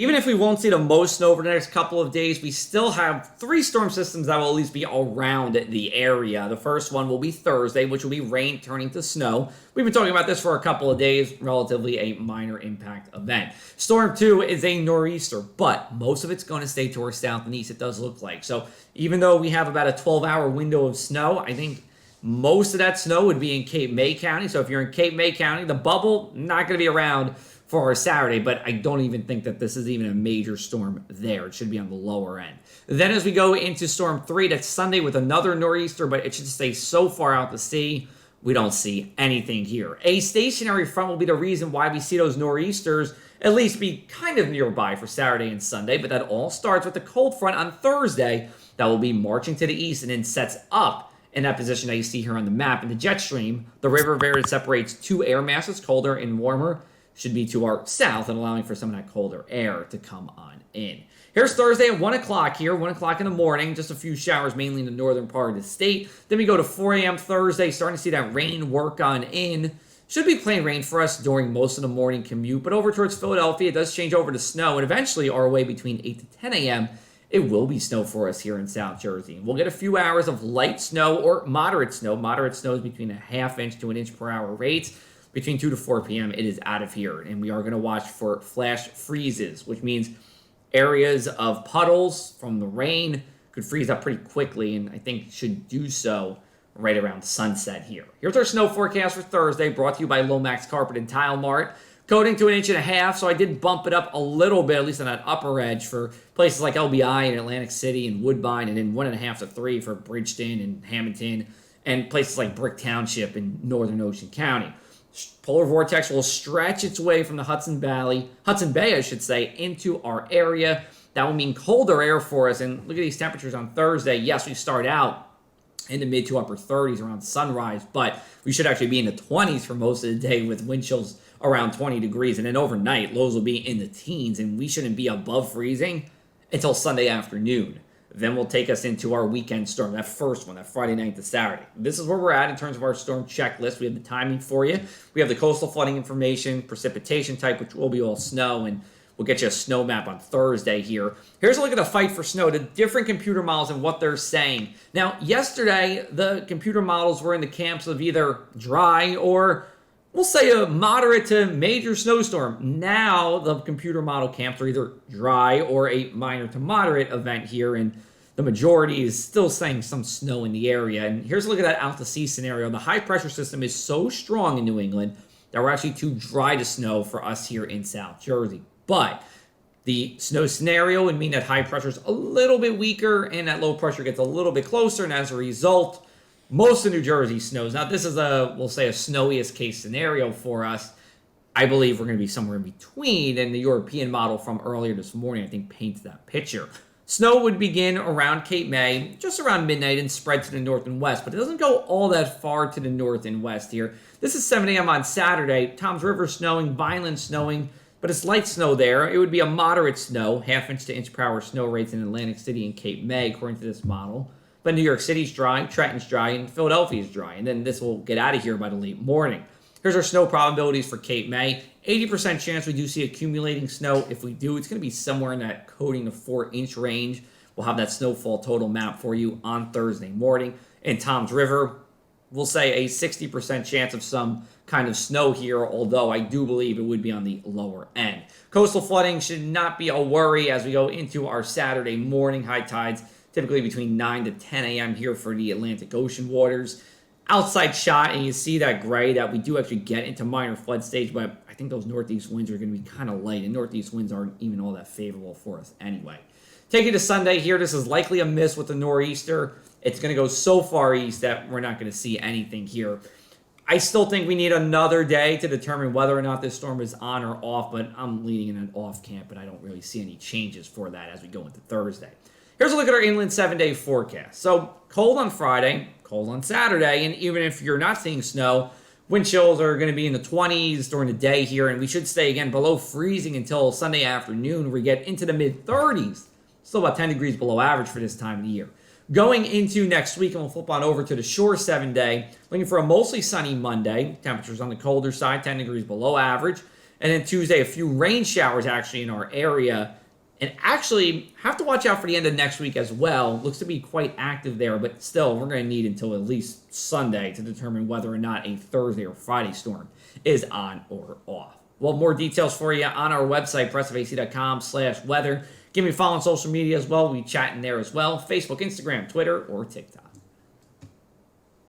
even if we won't see the most snow over the next couple of days, we still have 3 storm systems that will at least be around the area. The first one will be Thursday, which will be rain turning to snow. We've been talking about this for a couple of days, relatively a minor impact event. Storm 2 is a nor'easter, but most of it's going to stay towards south and east, it does look like. So even though we have about a 12-hour window of snow, I think most of that snow would be in Cape May County. So if you're in Cape May County, the bubble, not going to be around for our Saturday, but I don't even think that this is even a major storm there. It should be on the lower end. Then as we go into Storm 3, that's Sunday with another nor'easter, but it should stay so far out to sea, we don't see anything here. A stationary front will be the reason why we see those nor'easters at least be kind of nearby for Saturday and Sunday, but that all starts with the cold front on Thursday that will be marching to the east and then sets up in that position that you see here on the map. In the jet stream, the river that separates 2 air masses, colder and warmer, should be to our south and allowing for some of that colder air to come on in. Here's Thursday at 1 o'clock here, 1 o'clock in the morning, just a few showers mainly in the northern part of the state. Then we go to 4 a.m. Thursday, starting to see that rain work on in. Should be plain rain for us during most of the morning commute, but over towards Philadelphia, it does change over to snow, and eventually our way between 8 to 10 a.m., it will be snow for us here in South Jersey. We'll get a few hours of light snow or moderate snow. Moderate snow is between a ½ inch to an inch per hour rates. Between 2 to 4 p.m., it is out of here, and we are going to watch for flash freezes, which means areas of puddles from the rain could freeze up pretty quickly, and I think should do so right around sunset here. Here's our snow forecast for Thursday, brought to you by Lomax Carpet and Tile Mart. Coating to 1.5 inches, so I did bump it up a little bit, at least on that upper edge, for places like LBI and Atlantic City and Woodbine, and then 1.5 to 3 for Bridgeton and Hamilton, and places like Brick Township in northern Ocean County. Polar vortex will stretch its way from the Hudson Bay, I should say, into our area. That will mean colder air for us. And look at these temperatures on Thursday. Yes, we start out in the mid to upper 30s around sunrise, but we should actually be in the 20s for most of the day with wind chills around 20 degrees. And then overnight, lows will be in the teens, and we shouldn't be above freezing until Sunday afternoon. Then we'll take us into our weekend storm, that first one, that Friday night to Saturday. This is where we're at in terms of our storm checklist. We have the timing for you. We have the coastal flooding information, precipitation type, which will be all snow, and we'll get you a snow map on Thursday here. Here's a look at the fight for snow, the different computer models and what they're saying. Now, yesterday, the computer models were in the camps of either dry or we'll say a moderate to major snowstorm. Now, the computer model camps are either dry or a minor to moderate event here, and the majority is still saying some snow in the area. And here's a look at that out to sea scenario. The high pressure system is so strong in New England that we're actually too dry to snow for us here in South Jersey. But the snow scenario would mean that high pressure is a little bit weaker and that low pressure gets a little bit closer, and as a result, most of New Jersey snows. Now, this is we'll say a snowiest case scenario for us. I believe we're going to be somewhere in between, and the European model from earlier this morning, I think, paints that picture. Snow would begin around Cape May, just around midnight, and spread to the north and west, but it doesn't go all that far to the north and west here. This is 7 a.m. on Saturday. Toms River snowing, Vineland snowing, but it's light snow there. It would be a moderate snow, ½ inch to inch per hour snow rates in Atlantic City and Cape May, according to this model. But New York City's dry, Trenton's dry, and Philadelphia's dry. And then this will get out of here by the late morning. Here's our snow probabilities for Cape May. 80% chance we do see accumulating snow. If we do, it's going to be somewhere in that coating to 4-inch range. We'll have that snowfall total map for you on Thursday morning. In Toms River, we'll say a 60% chance of some kind of snow here, although I do believe it would be on the lower end. Coastal flooding should not be a worry as we go into our Saturday morning. High tides typically between 9 to 10 a.m. here for the Atlantic Ocean waters. Outside shot, and you see that gray that we do actually get into minor flood stage, but I think those northeast winds are going to be kind of light, and northeast winds aren't even all that favorable for us anyway. Take it to Sunday here. This is likely a miss with the nor'easter. It's going to go so far east that we're not going to see anything here. I still think we need another day to determine whether or not this storm is on or off, but I'm leaning in an off camp, and I don't really see any changes for that as we go into Thursday. Here's a look at our inland 7-day forecast. So cold on Friday, cold on Saturday, and even if you're not seeing snow, wind chills are going to be in the 20s during the day here, and we should stay again below freezing until Sunday afternoon, where we get into the mid-30s. Still about 10 degrees below average for this time of the year. Going into next week, and we'll flip on over to the shore 7-day, looking for a mostly sunny Monday. Temperatures on the colder side, 10 degrees below average. And then Tuesday, a few rain showers actually in our area. And actually, have to watch out for the end of next week as well. Looks to be quite active there, but still, we're going to need until at least Sunday to determine whether or not a Thursday or Friday storm is on or off. Well, more details for you on our website, progressiveac.com/weather. Give me a follow on social media as well. We chat in there as well. Facebook, Instagram, Twitter, or TikTok.